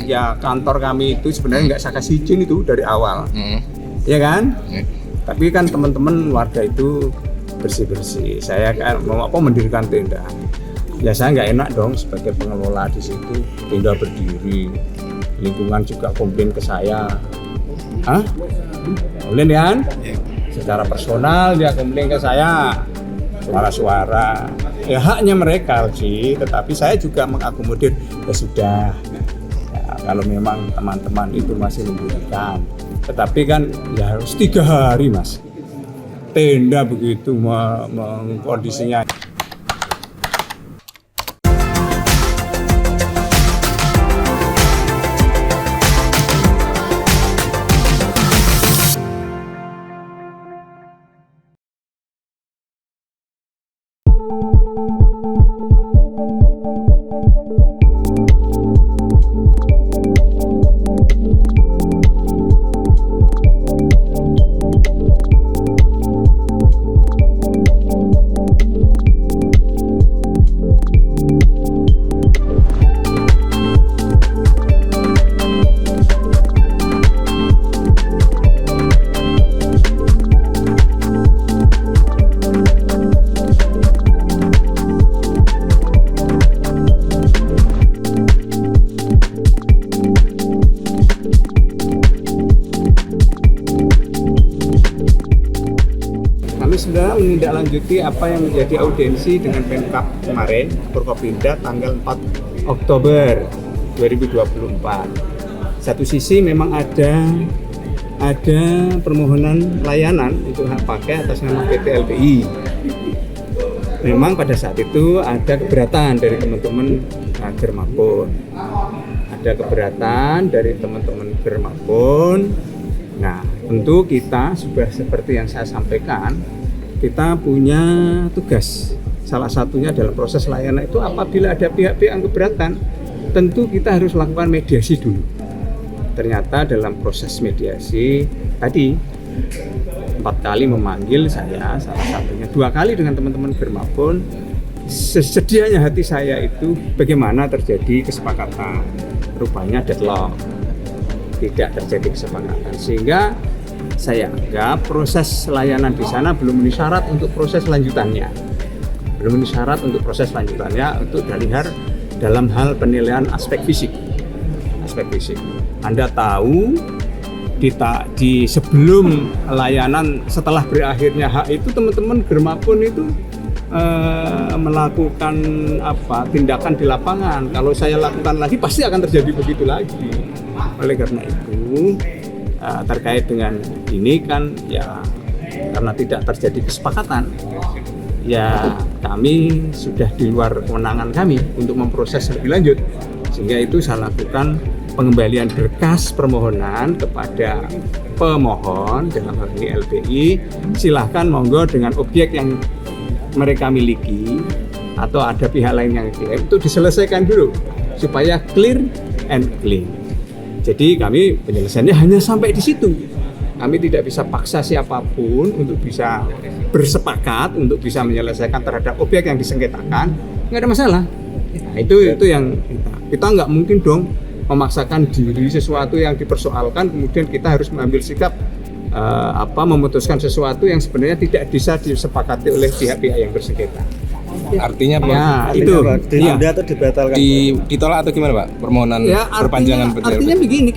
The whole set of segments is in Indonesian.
ya kantor kami itu sebenarnya nggak saya kasih izin itu dari awal, ya kan? Tapi kan teman-teman warga itu bersih-bersih. Saya kan mau mendirikan tenda. Ya saya nggak enak dong sebagai pengelola di situ, tenda berdiri, lingkungan juga komplain ke saya. Komplain kan? Secara personal dia komplain ke saya, suara-suara. Ya haknya mereka sih, tetapi saya juga mengakomodir. Ya sudah, ya, kalau memang teman-teman itu masih membutuhkan. Tetapi kan ya harus 3 hari mas, tenda begitu kondisinya. Sudah menindaklanjuti apa yang menjadi audiensi dengan Pemkab kemarin, Forkopimda tanggal 4 Oktober 2024. Satu sisi memang ada permohonan layanan untuk hak pakai atas nama PT LPI. Memang pada saat itu ada keberatan dari teman-teman Germapun. Ada keberatan dari teman-teman Germapun. Nah, tentu kita sudah seperti yang saya sampaikan, kita punya tugas. Salah satunya dalam proses layanan itu apabila ada pihak-pihak yang keberatan, tentu kita harus lakukan mediasi dulu. Ternyata dalam proses mediasi tadi 4 kali memanggil saya, salah satunya 2 kali dengan teman-teman Germapun. Sesedianya hati saya itu bagaimana terjadi kesepakatan. Rupanya deadlock, tidak terjadi kesepakatan, sehingga saya anggap proses layanan di sana belum memenuhi syarat untuk proses lanjutannya. Belum memenuhi syarat untuk proses lanjutannya untuk dalam hal penilaian aspek fisik. Aspek fisik. Anda tahu di sebelum layanan setelah berakhirnya hak itu teman-teman Germapun itu melakukan tindakan di lapangan. Kalau saya lakukan lagi pasti akan terjadi begitu lagi. Oleh karena itu terkait dengan ini kan ya karena tidak terjadi kesepakatan, ya kami sudah di luar kewenangan kami untuk memproses lebih lanjut, sehingga itu saya lakukan pengembalian berkas permohonan kepada pemohon dalam hal ini LPI. Silahkan monggo dengan objek yang mereka miliki atau ada pihak lain yang klaim itu diselesaikan dulu supaya clear and clean. Jadi kami penyelesaiannya hanya sampai di situ. Kami tidak bisa paksa siapapun untuk bisa bersepakat untuk bisa menyelesaikan terhadap objek yang disengketakan. Nggak ada masalah. Nah, itu yang kita nggak mungkin dong memaksakan diri sesuatu yang dipersoalkan kemudian kita harus mengambil sikap memutuskan sesuatu yang sebenarnya tidak bisa disepakati oleh pihak-pihak yang bersengketa. Artinya Pak? Ya, itu ditunda atau dibatalkan? Ditolak atau gimana Pak? Permohonan ya, perpanjangan artinya begini,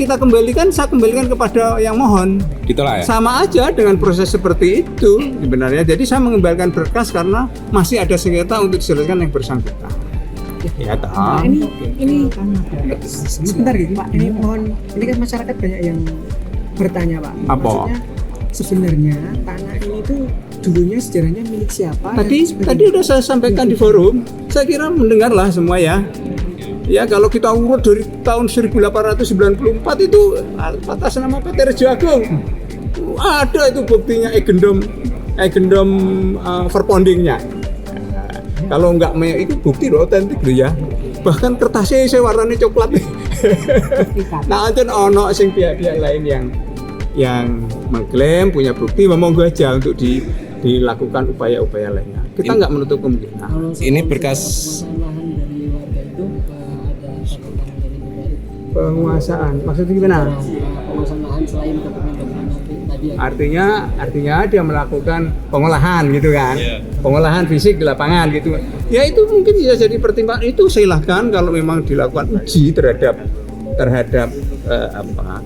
saya kembalikan kepada yang mohon. Ditolak ya? Sama aja dengan proses seperti itu sebenarnya. Jadi saya mengembalikan berkas karena masih ada sengketa untuk diselesaikan yang bersangkutan. Ya tahu. Ini sebentar gitu Pak. Ini kan masyarakat banyak yang bertanya Pak. Apa? Maksudnya sebenarnya tanah ini tuh dulunya sejarahnya milik siapa? Tadi udah saya sampaikan di forum. Saya kira mendengarlah semua ya. Ya kalau kita urut dari tahun 1894 itu atas nama PT Rejo Agung. Ada itu buktinya egendom verpondingnya. Kalau enggak itu bukti otentik loh ya. Bahkan kertasnya saya warnanya coklat. Nah, anten ono sing pihak-pihak lain yang mengklaim punya bukti, monggo aja untuk dilakukan upaya-upaya lainnya. Kita nggak menutup kemungkinan. Ini berkas lahan dari warga itu ada sengketa dari negara. Penguasaan, maksudnya gimana? penguasaan lahan selain dokumen-dokumen tadi ya. Artinya dia melakukan pengolahan gitu kan, pengolahan fisik di lapangan gitu. Ya itu mungkin bisa jadi pertimbangan. Itu silahkan kalau memang dilakukan uji terhadap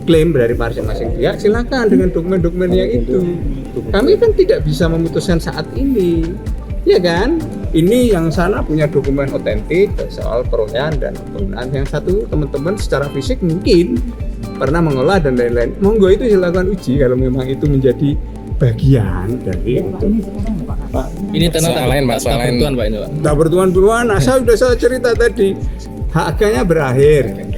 klaim dari masing-masing pihak, silakan dengan dokumen-dokumennya itu. Kami kan tidak bisa memutuskan saat ini, ya kan? Ini yang sana punya dokumen otentik soal perolehan dan penggunaan. Yang satu teman-teman secara fisik mungkin pernah mengolah dan lain-lain. Monggo itu silakan uji kalau memang itu menjadi bagian dari itu. Pak, ini tanah lain Pak, soal lain Pak ini Pak. Tak bertuan-tuan, saya cerita tadi, haknya berakhir.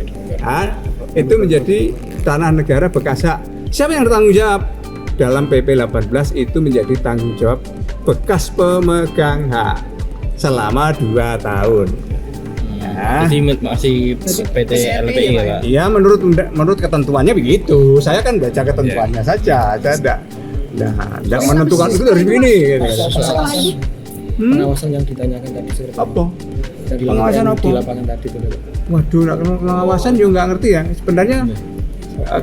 Itu menjadi tanah negara bekas hak. Siapa yang bertanggung jawab? Dalam PP 18 itu menjadi tanggung jawab bekas pemegang hak selama 2 tahun. Ya. Jadi masih PT LPI ya Pak? Iya, menurut ketentuannya begitu. Saya kan baca ketentuannya saja. Saya tidak menentukan itu dari sini. Pengawasan yang ditanyakan tadi seperti Apa? dari Pengawasan yang apa? di lapangan tadi itu. Waduh, pengawasan juga nggak ngerti ya. Sebenarnya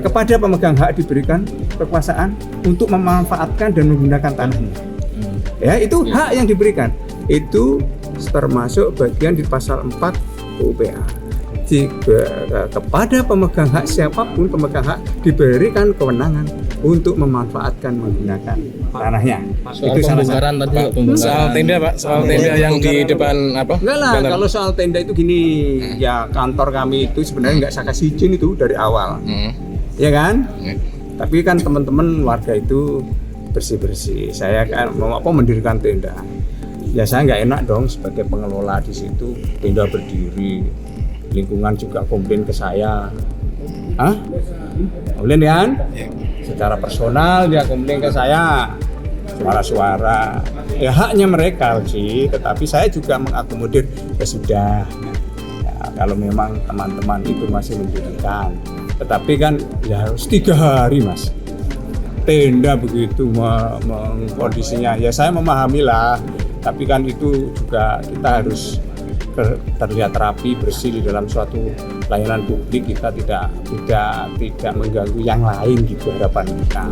kepada pemegang hak diberikan kekuasaan untuk memanfaatkan dan menggunakan tanahnya. Ya, itu hak yang diberikan. Itu termasuk bagian di pasal 4 UPA. Kepada pemegang hak, siapapun pemegang hak diberikan kewenangan untuk memanfaatkan menggunakan tanahnya. Soal Itu salah satu. pembongkaran tadi Pak, soal tenda Pak, soal tenda yang di depan apa? Enggak lah, Banner. kalau soal tenda itu gini, ya kantor kami itu sebenarnya nggak saya kasih izin itu dari awal, ya kan? Tapi kan teman-teman warga itu bersih-bersih. Saya kan mau mendirikan tenda. Ya saya nggak enak dong sebagai pengelola di situ, tenda berdiri, lingkungan juga komplain ke saya. Komplain kan? Secara personal dia komplain ke saya, suara-suara. Ya haknya mereka sih, tetapi saya juga mengakomodir. Ya sudah, ya, kalau memang teman-teman itu masih mendirikan, tetapi kan ya harus 3 hari Mas. Tenda begitu kondisinya, ya saya memahami lah. Tapi kan itu juga kita harus terlihat rapi, bersih di dalam suatu layanan publik. Kita tidak mengganggu yang lain gitu harapan kita.